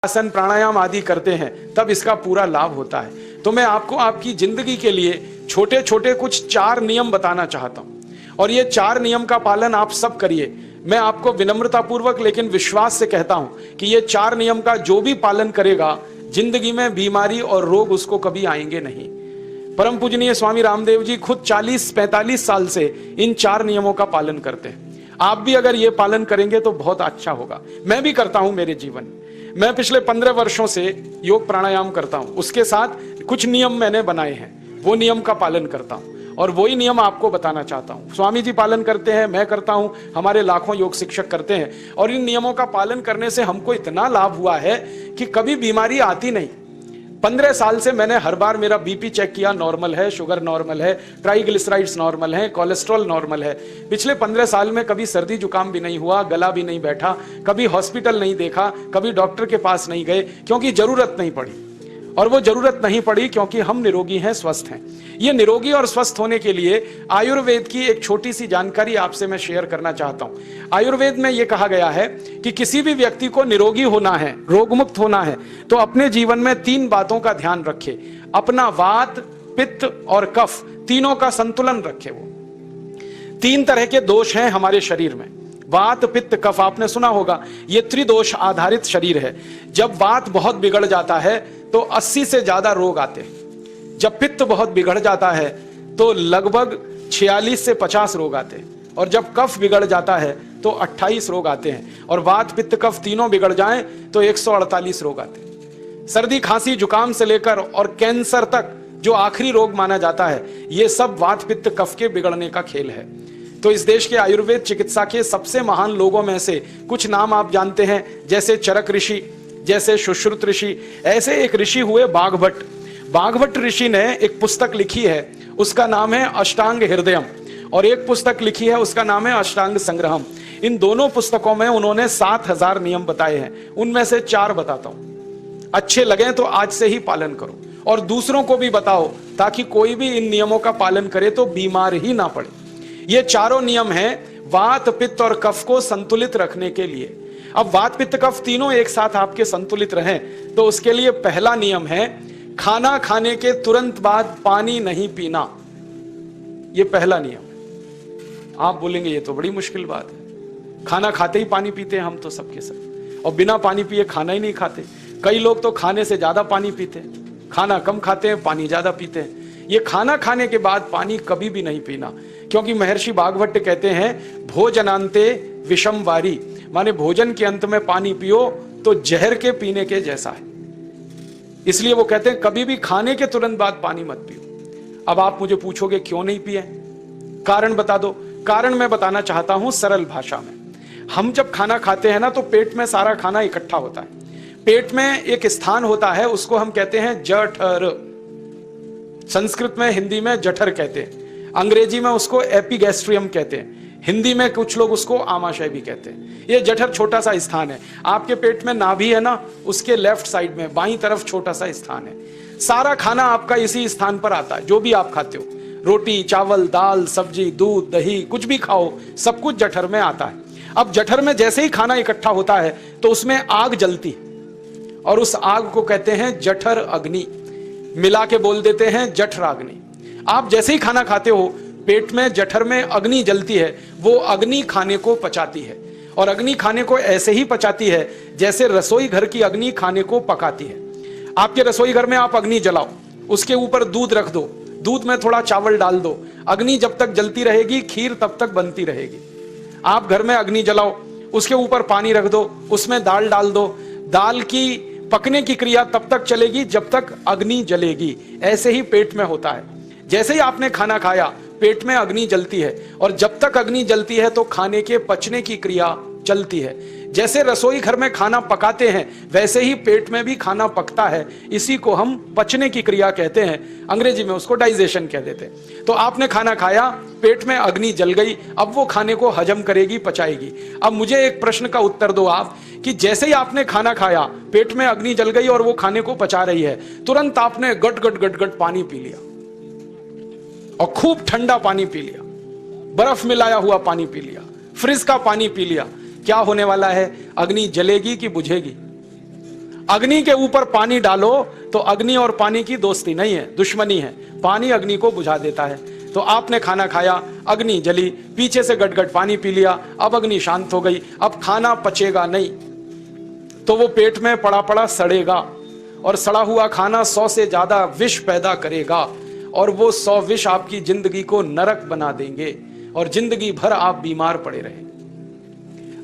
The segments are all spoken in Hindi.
आसन प्राणायाम आदि करते हैं तब इसका पूरा लाभ होता है। तो मैं आपको आपकी जिंदगी के लिए छोटे छोटे कुछ 4 नियम बताना चाहता हूं और ये 4 नियम का पालन आप सब करिए। मैं आपको विनम्रतापूर्वक लेकिन विश्वास से कहता हूं कि ये 4 नियम का जो भी पालन करेगा जिंदगी में बीमारी और रोग उसको कभी आएंगे नहीं। परम पूजनीय स्वामी रामदेव जी खुद 40-45 साल से इन 4 नियमों का पालन करते हैं। आप भी अगर ये पालन करेंगे तो बहुत अच्छा होगा। मैं भी करता हूं मेरे जीवन में। मैं पिछले 15 वर्षों से योग प्राणायाम करता हूं, उसके साथ कुछ नियम मैंने बनाए हैं, वो नियम का पालन करता हूं और वही नियम आपको बताना चाहता हूं। स्वामी जी पालन करते हैं, मैं करता हूं, हमारे लाखों योग शिक्षक करते हैं और इन नियमों का पालन करने से हमको इतना लाभ हुआ है कि कभी बीमारी आती नहीं। 15 साल से मैंने हर बार मेरा बीपी चेक किया, नॉर्मल है, शुगर नॉर्मल है, ट्राइग्लिसराइड्स नॉर्मल है, कोलेस्ट्रॉल नॉर्मल है। पिछले 15 साल में कभी सर्दी जुकाम भी नहीं हुआ, गला भी नहीं बैठा, कभी हॉस्पिटल नहीं देखा, कभी डॉक्टर के पास नहीं गए, क्योंकि जरूरत नहीं पड़ी। और वो जरूरत नहीं पड़ी क्योंकि हम निरोगी हैं, स्वस्थ हैं। ये निरोगी और स्वस्थ होने के लिए आयुर्वेद की एक छोटी सी जानकारी आपसे मैं शेयर करना चाहता हूं। आयुर्वेद में यह कहा गया है कि किसी भी व्यक्ति को निरोगी होना है, रोग मुक्त होना है, तो अपने जीवन में 3 बातों का ध्यान रखे। अपना वात, पित्त और कफ तीनों का संतुलन रखे। वो 3 तरह के दोष हैं हमारे शरीर में, वात, पित्त, कफ। आपने सुना होगा ये त्रिदोष आधारित शरीर है। जब वात बहुत बिगड़ जाता है तो 80 से ज्यादा रोग आते हैं। जब पित्त बहुत बिगड़ जाता है तो लगभग 46 से 50 रोग आते हैं और जब कफ बिगड़ जाता है तो 28 रोग आते हैं और वात, पित्त, कफ तीनों बिगड़ जाएं तो 148 रोग आते हैं। सर्दी, खांसी, जुकाम से लेकर और कैंसर तक जो आखिरी रोग माना जाता है, ये सब वात, पित्त, कफ के बिगड़ने का खेल है। तो इस देश के आयुर्वेद चिकित्सा के सबसे महान लोगों में से कुछ नाम आप जानते हैं, जैसे चरक ऋषि, जैसे सुश्रुत ऋषि। ऐसे एक ऋषि हुए बाघभट्ट। बाघभट्ट ऋषि ने एक पुस्तक लिखी है, उसका नाम है अष्टांग हृदयम, और एक पुस्तक लिखी है उसका नाम है अष्टांग संग्रहम। इन दोनों पुस्तकों में उन्होंने 7000 नियम बताए हैं। उनमें से 4 बताता हूं, अच्छे लगे तो आज से ही पालन करो और दूसरों को भी बताओ ताकि कोई भी इन नियमों का पालन करे तो बीमार ही ना पड़े। ये चारों नियम हैं वात, पित्त और कफ को संतुलित रखने के लिए। अब वात, पित्त, कफ तीनों एक साथ आपके संतुलित रहें तो उसके लिए पहला नियम है खाना खाने के तुरंत बाद पानी नहीं पीना। ये पहला नियम है। आप बोलेंगे ये तो बड़ी मुश्किल बात है, खाना खाते ही पानी पीते हैं हम तो सबके सब, और बिना पानी पिए खाना ही नहीं खाते। कई लोग तो खाने से ज्यादा पानी पीते हैं, खाना कम खाते हैं, पानी ज्यादा पीते हैं। ये खाना खाने के बाद पानी कभी भी नहीं पीना, क्योंकि महर्षि बाघभट्ट कहते हैं भोजनांते विषम वारी, माने भोजन के अंत में पानी पियो तो जहर के पीने के जैसा है। इसलिए वो कहते हैं कभी भी खाने के तुरंत बाद पानी मत पियो। अब आप मुझे पूछोगे क्यों नहीं पिए, कारण बता दो। कारण मैं बताना चाहता हूं सरल भाषा में। हम जब खाना खाते हैं ना तो पेट में सारा खाना इकट्ठा होता है। पेट में एक स्थान होता है, उसको हम कहते हैं जठर। संस्कृत में, हिंदी में जठर कहते हैं, अंग्रेजी में उसको एपिगैस्ट्रियम कहते हैं, हिंदी में कुछ लोग उसको आमाशय भी कहते हैं। ये जठर छोटा सा स्थान है। आपके पेट में नाभि है ना, उसके लेफ्ट साइड में बाईं तरफ छोटा सा स्थान है। सारा खाना आपका इसी स्थान पर आता है। जो भी आप खाते हो, रोटी, चावल, दाल, सब्जी, दूध, दही, कुछ भी खाओ, सब कुछ जठर में आता है। अब जठर में जैसे ही खाना इकट्ठा होता है तो उसमें आग जलती है और उस आग को कहते हैं जठर अग्नि। मिला के बोल देते हैं जठराग्नि। आप जैसे ही खाना खाते हो पेट में जठर में अग्नि जलती है, वो अग्नि खाने को पचाती है और अग्नि खाने को ऐसे ही पचाती है जैसे रसोई घर की अग्नि खाने को पकाती है। आपके रसोई घर में आप अग्नि जलाओ, उसके ऊपर दूध रख दो, दूध में थोड़ा चावल डाल दो, अग्नि जब तक जलती रहेगी खीर तब तक बनती रहेगी। आप घर में अग्नि जलाओ, उसके ऊपर पानी रख दो, उसमें दाल डाल दो, दाल की पकने की क्रिया तब तक चलेगी जब तक अग्नि जलेगी। ऐसे ही पेट में होता है। जैसे ही आपने खाना खाया पेट में अग्नि जलती है और जब तक अग्नि जलती है तो खाने के पचने की क्रिया चलती है। जैसे रसोई घर में खाना पकाते हैं वैसे ही पेट में भी खाना पकता है। इसी को हम पचने की क्रिया कहते हैं, अंग्रेजी में उसको डाइजेशन कह देते हैं। तो आपने खाना खाया, पेट में अग्नि जल गई, अब वो खाने को हजम करेगी, पचाएगी। अब मुझे एक प्रश्न का उत्तर दो आप कि जैसे ही आपने खाना खाया, पेट में अग्नि जल गई और वो खाने को पचा रही है, तुरंत आपने गट गट गट गट पानी पी लिया और खूब ठंडा पानी पी लिया, बर्फ मिलाया हुआ पानी पी लिया, फ्रिज का पानी पी लिया। क्या होने वाला है? अग्नि जलेगी कि बुझेगी? अग्नि के ऊपर पानी डालो तो अग्नि और पानी की दोस्ती नहीं है, दुश्मनी है। पानी अग्नि को बुझा देता है। तो आपने खाना खाया, अग्नि जली, पीछे से गटगट पानी पी लिया, अब अग्नि शांत हो गई, अब खाना पचेगा नहीं, तो वो पेट में पड़ा पड़ा सड़ेगा, और सड़ा हुआ खाना 100 से ज्यादा विष पैदा करेगा, और वो 100 विष आपकी जिंदगी को नरक बना देंगे, और जिंदगी भर आप बीमार पड़े रहेंगे।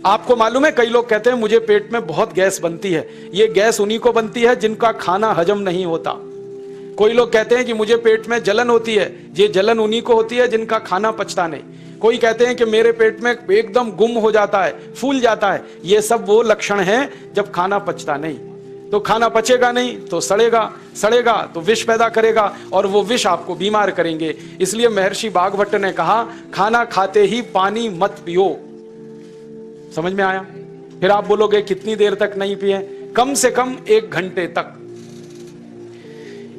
आपको मालूम है, कई लोग कहते हैं मुझे पेट में बहुत गैस बनती है। ये गैस उन्हीं को बनती है जिनका खाना हजम नहीं होता। कोई लोग कहते हैं कि मुझे पेट में जलन होती है, ये जलन उन्हीं को होती है जिनका खाना पचता नहीं। कोई कहते हैं कि मेरे पेट में एकदम गुम हो जाता है, फूल जाता है। ये सब वो लक्षण हैं जब खाना पचता नहीं। तो खाना पचेगा नहीं तो सड़ेगा, सड़ेगा तो विष पैदा करेगा, और वो विष आपको बीमार करेंगे। इसलिए महर्षि भागवत ने कहा, खाना खाते ही पानी मत पियो। समझ में आया? फिर आप बोलोगे कितनी देर तक नहीं पिए? कम से कम 1 घंटे तक।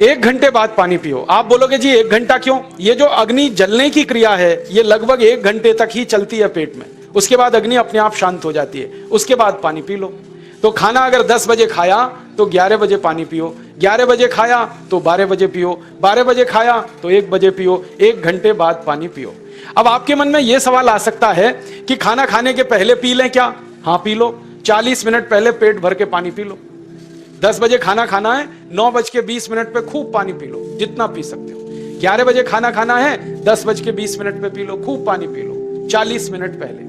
1 घंटे बाद पानी पियो। आप बोलोगे जी 1 घंटा क्यों? ये जो अग्नि जलने की क्रिया है ये लगभग 1 घंटे तक ही चलती है पेट में, उसके बाद अग्नि अपने आप शांत हो जाती है, उसके बाद पानी पी लो। तो खाना अगर 10 बजे खाया तो 11 बजे पानी पियो, 11 बजे खाया तो 12 बजे पियो, 12 बजे खाया तो 1 बजे पियो, 1 घंटे बाद पानी पियो। अब आपके मन में यह सवाल आ सकता है कि खाना खाने के पहले पी लें क्या? हाँ पी लो, 40 मिनट पहले पेट भर के पानी पी लो। 10 बजे खाना खाना है, 9:20 पे खूब पानी पी लो, जितना पी सकते हो। 11 बजे खाना खाना है, 10:20 पे पी लो, खूब पानी पी लो, 40 मिनट पहले।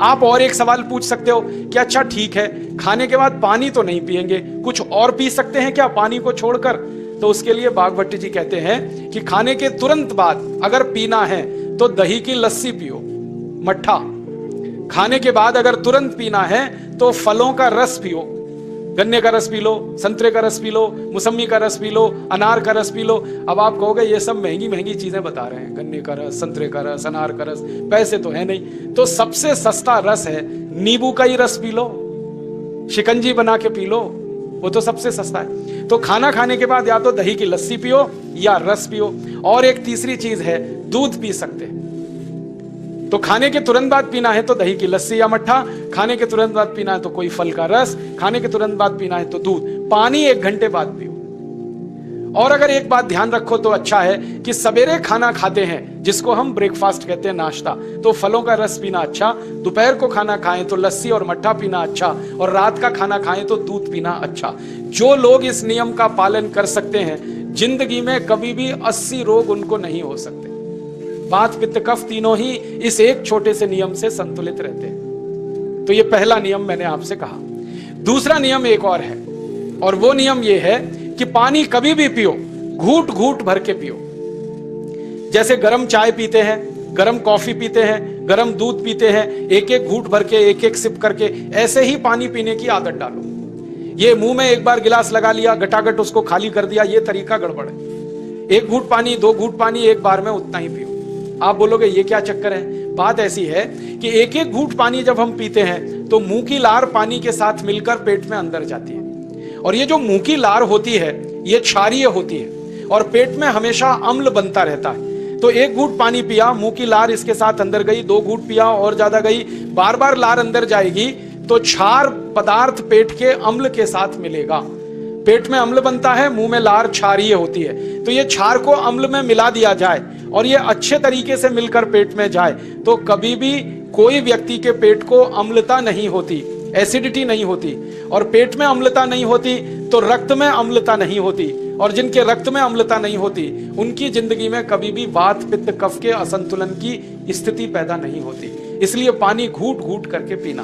आप और एक सवाल पूछ सकते हो कि अच्छा ठीक है, खाने के बाद पानी तो नहीं पिएंगे, कुछ और पी सकते हैं क्या पानी को छोड़कर? तो उसके लिए भागवत जी कहते हैं कि खाने के तुरंत बाद अगर पीना है तो दही की लस्सी पियो, मट्ठा। खाने के बाद अगर तुरंत पीना है तो फलों का रस पियो, गन्ने का रस पी लो, संतरे का रस पी लो, मौसमी का रस पी लो, अनार का रस पी लो। अब आप कहोगे ये सब महंगी महंगी चीजें बता रहे हैं, गन्ने का रस, संतरे का रस, अनार का रस, पैसे तो है नहीं। तो सबसे सस्ता रस है नींबू का ही रस पी लो, शिकंजी बना के पी लो, वो तो सबसे सस्ता है। तो खाना खाने के बाद या तो दही की लस्सी पियो या रस पियो। और एक तीसरी चीज है, दूध पी सकते हैं। तो खाने के तुरंत बाद पीना है तो दही की लस्सी या मट्ठा, खाने के तुरंत बाद पीना है तो कोई फल का रस, खाने के तुरंत बाद पीना है तो दूध। पानी 1 घंटे बाद पियो। और अगर एक बात ध्यान रखो तो अच्छा है कि सवेरे खाना खाते हैं जिसको हम ब्रेकफास्ट कहते हैं, नाश्ता, तो फलों का रस पीना अच्छा, दोपहर को खाना खाएं तो लस्सी और मट्ठा पीना अच्छा, और रात का खाना खाएं तो दूध पीना अच्छा। जो लोग इस नियम का पालन कर सकते हैं, जिंदगी में कभी भी 80 रोग उनको नहीं हो सकते। वात पित्त कफ तीनों ही इस एक छोटे से नियम से संतुलित रहते हैं। तो ये पहला नियम मैंने आपसे कहा। दूसरा नियम एक और है, और वो नियम ये है कि पानी कभी भी पियो, घूट घूट भर के पियो। जैसे गरम चाय पीते हैं, गरम कॉफी पीते हैं, गरम दूध पीते हैं, एक एक घूट भर के, एक एक सिप करके, ऐसे ही पानी पीने की आदत डालो। ये मुंह में एक बार गिलास लगा लिया, गटागट उसको खाली कर दिया, ये तरीका गड़बड़ है। 1 घूट पानी, 2 घूट पानी एक बार में उतना ही पियो। आप बोलोगे ये क्या चक्कर है? बात ऐसी है कि एक एक घूट पानी जब हम पीते हैं तो मुंह की लार पानी के साथ मिलकर पेट में अंदर जाती है, और ये जो मुंह की लार होती है ये क्षारीय होती है, और पेट में हमेशा अम्ल बनता रहता है। तो 1 घूट पानी पिया, मुंह की लार इसके साथ अंदर गई, 2 घूट पिया और ज्यादा गई, बार बार लार अंदर जाएगी तो क्षार पदार्थ पेट के अम्ल के साथ मिलेगा। पेट में अम्ल बनता है, मुंह में लार क्षारीय होती है। तो ये क्षार को अम्ल में मिला दिया जाए और ये अच्छे तरीके से मिलकर पेट में जाए तो कभी भी कोई व्यक्ति के पेट को अम्लता नहीं होती, एसिडिटी नहीं होती। और पेट में अम्लता नहीं होती तो रक्त में अम्लता नहीं होती, और जिनके रक्त में अम्लता नहीं होती उनकी जिंदगी में कभी भी वात पित्त कफ के असंतुलन की स्थिति पैदा नहीं होती। इसलिए पानी घूट घूट करके पीना।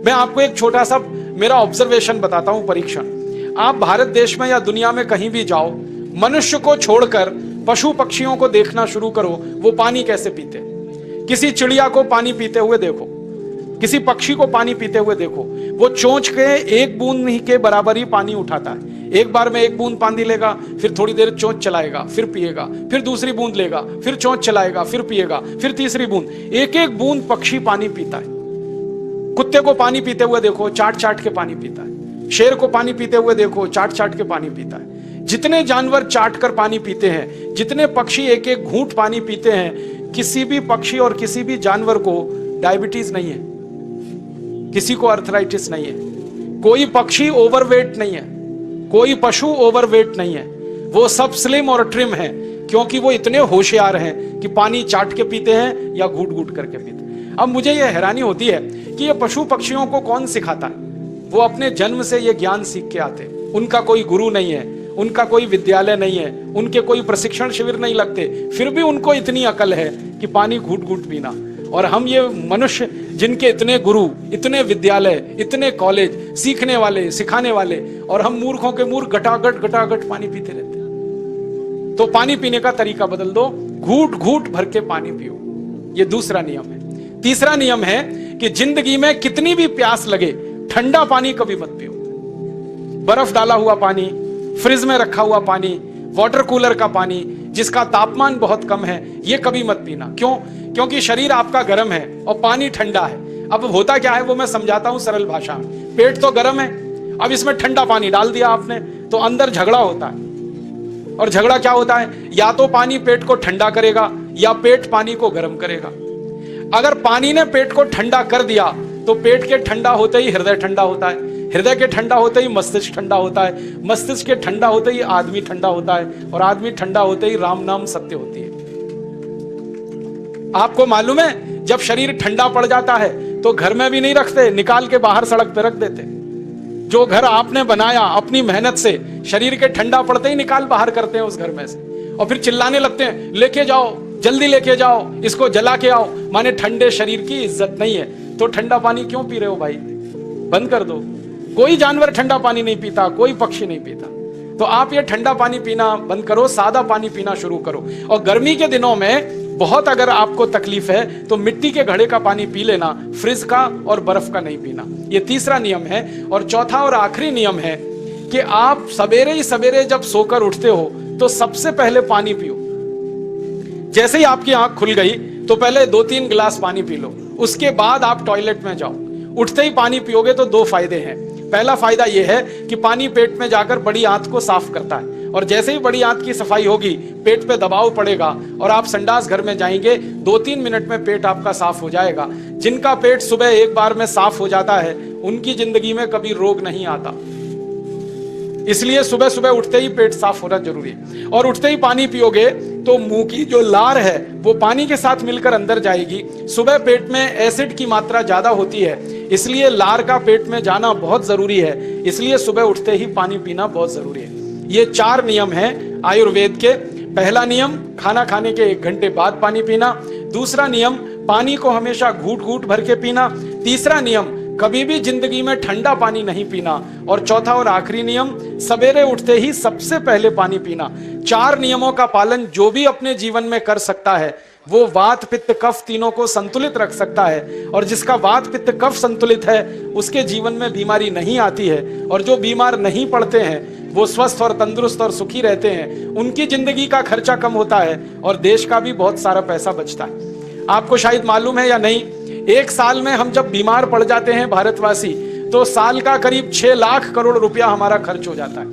मैं आपको एक छोटा सा मेरा ऑब्जर्वेशन बताता हूं, परीक्षण। आप भारत देश में या दुनिया में कहीं भी जाओ, मनुष्य को छोड़कर पशु पक्षियों को देखना शुरू करो, वो पानी कैसे पीते। किसी चिड़िया को पानी पीते हुए देखो, किसी पक्षी को पानी पीते हुए देखो, वो चोंच के 1 बूंद के बराबर ही पानी उठाता है। एक बार में 1 बूंद पानी लेगा, फिर थोड़ी देर चोंच चलाएगा, फिर पिएगा, फिर दूसरी बूंद लेगा, फिर चोंच चलाएगा, फिर पिएगा, फिर तीसरी बूंद। एक एक बूंद पक्षी पानी पीता है। कुत्ते को पानी पीते हुए देखो, चाट चाट के पानी पीता है। शेर को पानी पीते हुए देखो, चाट चाट के पानी पीता है। जितने जानवर चाट कर पानी पीते हैं, जितने पक्षी एक एक घूंट पानी पीते हैं, किसी भी पक्षी और किसी भी जानवर को डायबिटीज नहीं है, किसी को अर्थराइटिस नहीं है, कोई पक्षी ओवरवेट नहीं है, कोई पशु ओवरवेट नहीं है, वो सब स्लिम और ट्रिम है, क्योंकि वो इतने होशियार हैं कि पानी चाट के पीते हैं या घूट घूट करके पीते हैं। अब मुझे ये हैरानी होती है कि ये पशु पक्षियों को कौन सिखाता है? वो अपने जन्म से ये ज्ञान सीख के आते हैं। उनका कोई गुरु नहीं है, उनका कोई विद्यालय नहीं है, उनके कोई प्रशिक्षण शिविर नहीं लगते, फिर भी उनको इतनी अकल है कि पानी घूट घूट पीना। और हम ये मनुष्य जिनके इतने गुरु, इतने विद्यालय, इतने कॉलेज, सीखने वाले, सिखाने वाले, और हम मूर्खों के मूर्ख घटाघट पानी पीते रहते हैं। तो पानी पीने का तरीका बदल दो, घूट घूट भर के पानी पियो। ये दूसरा नियम है। तीसरा नियम है कि जिंदगी में कितनी भी प्यास लगे, ठंडा पानी कभी मत पियो। बर्फ डाला हुआ पानी, फ्रिज में रखा हुआ पानी, वाटर कूलर का पानी जिसका तापमान बहुत कम है, ये कभी मत पीना। क्यों? क्योंकि शरीर आपका गर्म है और पानी ठंडा है। अब होता क्या है वो मैं समझाता हूं सरल भाषा में। पेट तो गर्म है, अब इसमें ठंडा पानी डाल दिया आपने, तो अंदर झगड़ा होता है। और झगड़ा क्या होता है? या तो पानी पेट को ठंडा करेगा या पेट पानी को गर्म करेगा। अगर पानी ने पेट को ठंडा कर दिया तो पेट के ठंडा होते ही हृदय ठंडा होता है, हृदय के ठंडा होते ही मस्तिष्क ठंडा होता है, मस्तिष्क के ठंडा होते ही आदमी ठंडा होता है, और आदमी ठंडा होते ही राम नाम सत्य होती है। आपको मालूम है जब शरीर ठंडा पड़ जाता है तो घर में भी नहीं रखते, निकाल के बाहर सड़क पे रख देते। जो घर आपने बनाया अपनी मेहनत से, शरीर के ठंडा पड़ते ही निकाल बाहर करते हैं उस घर में से, और फिर चिल्लाने लगते हैं, लेके जाओ, जल्दी लेके जाओ, इसको जला के आओ। माने ठंडे शरीर की इज्जत नहीं है। तो ठंडा पानी क्यों पी रहे हो भाई? बंद कर दो। कोई जानवर ठंडा पानी नहीं पीता, कोई पक्षी नहीं पीता। तो आप ये ठंडा पानी पीना बंद करो, सादा पानी पीना शुरू करो। और गर्मी के दिनों में बहुत अगर आपको तकलीफ है तो मिट्टी के घड़े का पानी पी लेना, फ्रिज का और बर्फ का नहीं पीना। ये तीसरा नियम है। और चौथा और आखिरी नियम है कि आप सवेरे ही सवेरे जब सोकर उठते हो तो सबसे पहले पानी पियो। जैसे ही आपकी आंख खुल गई तो पहले 2-3 गिलास पानी पी लो, उसके बाद आप टॉयलेट में जाओ। उठते ही पानी पियोगे तो 2 फायदे हैं। पहला फायदा यह है कि पानी पेट में जाकर बड़ी आंत को साफ करता है, और जैसे ही बड़ी आंत की सफाई होगी पेट पे दबाव पड़ेगा और आप संडास घर में जाएंगे, 2-3 मिनट में पेट आपका साफ हो जाएगा। जिनका पेट सुबह एक बार में साफ हो जाता है उनकी जिंदगी में कभी रोग नहीं आता। इसलिए सुबह सुबह उठते ही पेट साफ होना जरूरी है। और उठते ही पानी पियोगे तो मुंह की जो लार है वो पानी के साथ मिलकर अंदर जाएगी। सुबह पेट में एसिड की मात्रा ज्यादा होती है, इसलिए लार का पेट में जाना बहुत जरूरी है। इसलिए सुबह उठते ही पानी पीना बहुत जरूरी है। ये 4 नियम हैं आयुर्वेद के। पहला नियम, खाना खाने के 1 घंटे बाद पानी पीना। दूसरा नियम, पानी को हमेशा घूट घूट भर के पीना। तीसरा नियम, कभी भी जिंदगी में ठंडा पानी नहीं पीना। और चौथा और आखिरी नियम, सवेरे उठते ही सबसे पहले पानी पीना। 4 नियमों का पालन जो भी अपने जीवन में कर सकता है वो वात पित्त कफ तीनों को संतुलित रख सकता है। और जिसका वात पित्त कफ संतुलित है उसके जीवन में बीमारी नहीं आती है। और जो बीमार नहीं पड़ते हैं वो स्वस्थ और तंदुरुस्त और सुखी रहते हैं। उनकी जिंदगी का खर्चा कम होता है और देश का भी बहुत सारा पैसा बचता है। आपको शायद मालूम है या नहीं, 1 साल में हम जब बीमार पड़ जाते हैं भारतवासी, तो साल का करीब 6 लाख करोड़ रुपया हमारा खर्च हो जाता है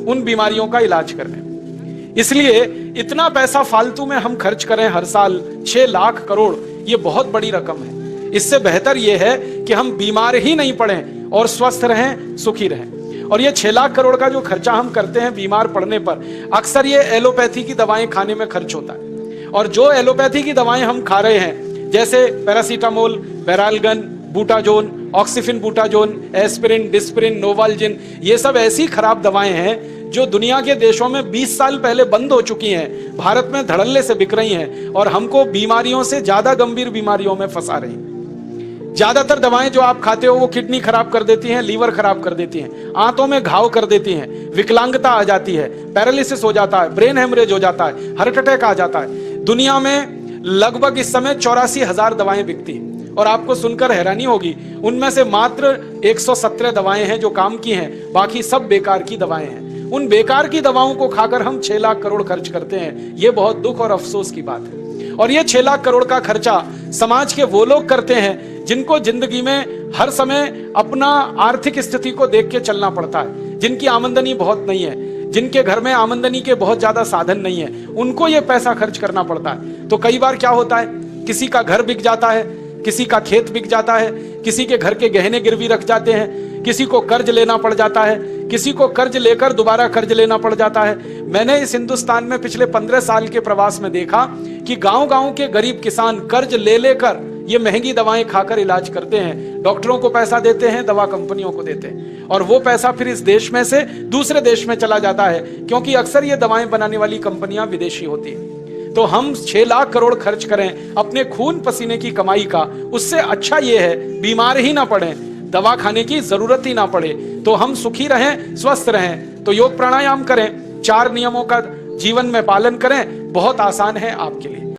उन बीमारियों का इलाज करने में। इसलिए इतना पैसा फालतू में हम खर्च करें हर साल 6 लाख करोड़, ये बहुत बड़ी रकम है। इससे बेहतर यह है कि हम बीमार ही नहीं पड़ें और स्वस्थ रहें, सुखी रहें। और ये 6 लाख करोड़ का जो खर्चा हम करते हैं बीमार पड़ने पर, अक्सर ये एलोपैथी की दवाएं खाने में खर्च होता है। और जो एलोपैथी की दवाएं हम खा रहे हैं, जैसे paracetamol, Baralgan, butazone, oxyphenbutazone, aspirin, Disprin, Novalgin, ये सब ऐसी खराब दवाएं हैं जो दुनिया के देशों में 20 साल पहले बंद हो चुकी हैं, भारत में धड़ल्ले से बिक रही हैं और हमको बीमारियों से ज्यादा गंभीर बीमारियों में फंसा रही हैं। ज्यादातर दवाएं जो आप खाते हो वो किडनी खराब कर देती हैं, लीवर खराब कर देती हैं, आंतों में घाव कर देती हैं, विकलांगता आ जाती है, पैरालिसिस हो जाता है, ब्रेन हेमरेज हो जाता है, हार्ट अटैक आ जाता है। दुनिया में लगभग इस समय 84,000 दवाएं बिकती हैं। और आपको सुनकर हैरानी होगी, उनमें से मात्र 117 दवाएं हैं जो काम की हैं, बाकी सब बेकार की दवाएं हैं। उन बेकार की दवाओं को खाकर हम 6 लाख करोड़ खर्च करते हैं। ये बहुत दुख और अफसोस की बात है। और ये 6 लाख करोड़ का खर्चा समाज के वो लोग करते हैं जिनको जिंदगी में हर समय अपना आर्थिक स्थिति को देख के चलना पड़ता है, जिनकी आमदनी बहुत नहीं है, जिनके घर में आमदनी के बहुत ज्यादा साधन नहीं है, उनको ये पैसा खर्च करना पड़ता है। तो कई बार क्या होता है, किसी का घर बिक जाता है, किसी का खेत बिक जाता है, किसी के घर के गहने गिरवी रख जाते हैं, किसी को कर्ज लेना पड़ जाता है, किसी को कर्ज लेकर दोबारा कर्ज लेना पड़ जाता है। मैंने इस हिंदुस्तान में पिछले 15 साल के प्रवास में देखा कि गांव-गांव के गरीब किसान कर्ज ले लेकर ये महंगी दवाएं खाकर इलाज करते हैं, डॉक्टरों को पैसा देते हैं, दवा कंपनियों को देते हैं, और वो पैसा फिर इस देश में से दूसरे देश में चला जाता है, क्योंकि अक्सर ये दवाएं बनाने वाली कंपनियां विदेशी होती हैं। तो हम 6 लाख करोड़ खर्च करें अपने खून पसीने की कमाई का, उससे अच्छा ये है बीमार ही ना पड़े, दवा खाने की जरूरत ही ना पड़े, तो हम सुखी रहें, स्वस्थ रहें। तो योग प्राणायाम करें, 4 नियमों का जीवन में पालन करें, बहुत आसान है आपके लिए।